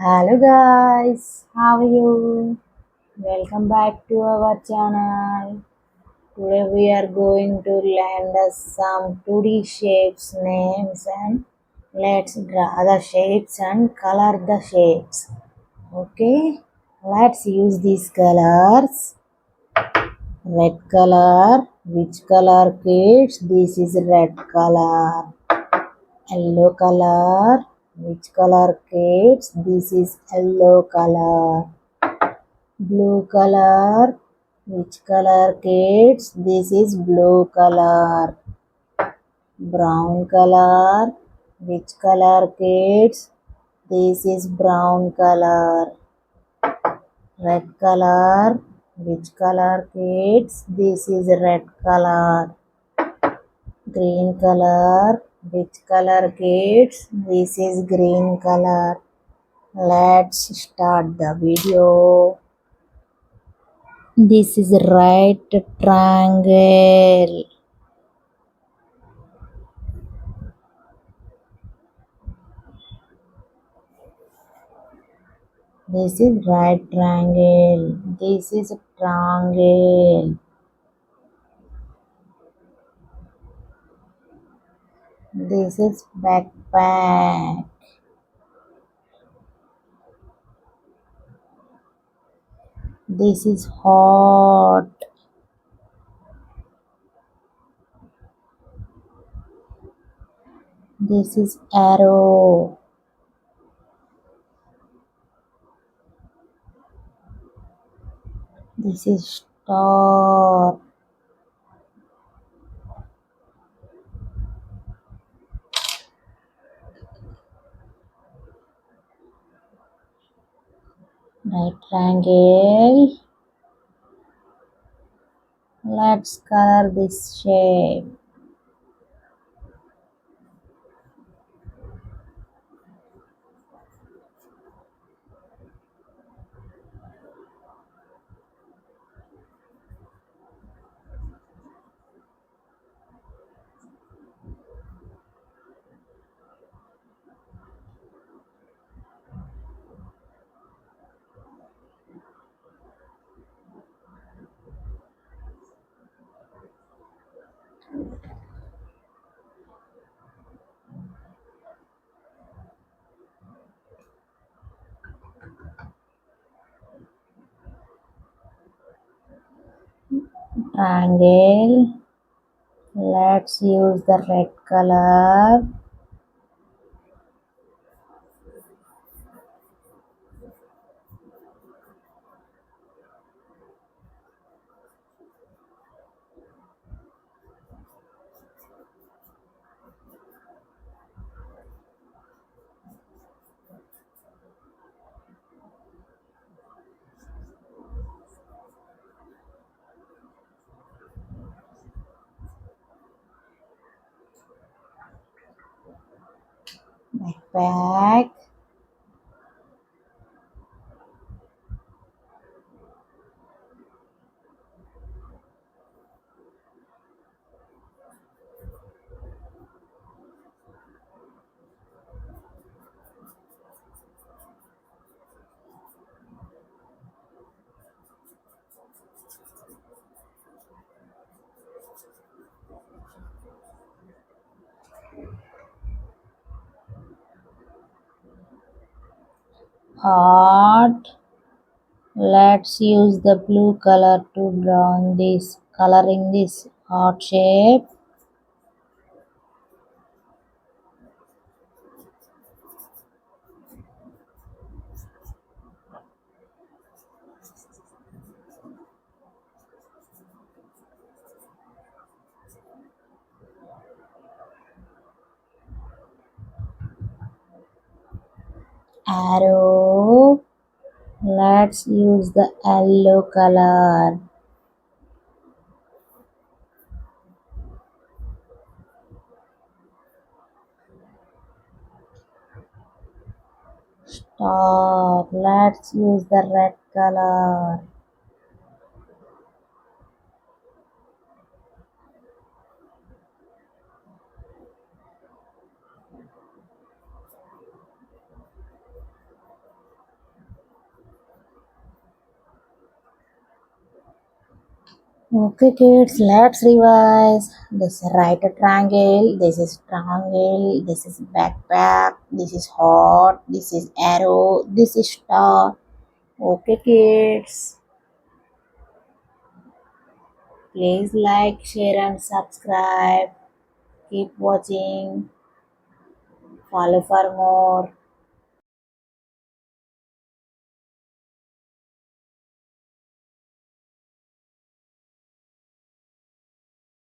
Hello guys, how are you? Welcome back to our channel. Today we are going to learn some 2D shapes names and let's draw the shapes and color the shapes. Okay, let's use these colors. Red color, which color kids? This is red color. Yellow color, which color kids? This is yellow color. Blue color, which color kids? This is blue color. Brown color, which color kids? This is brown color. Red color, which color kids? This is red color. Green color, which color kids? This is green color. Let's start the video. This is right triangle. This is right triangle. This is a triangle. This is backpack. This is hot. This is arrow. This is star. Right triangle. Let's color this shape. Triangle. Let's use the red color. Backpack. Heart. Let's use the blue color to draw this, coloring this heart shape. Arrow. Let's use the yellow color. Star. Let's use the red color. Okay, kids, let's revise. This is right triangle. This is triangle. This is backpack. This is heart. This is arrow. This is star. Okay, kids, please like, share, and subscribe. Keep watching. Follow for more.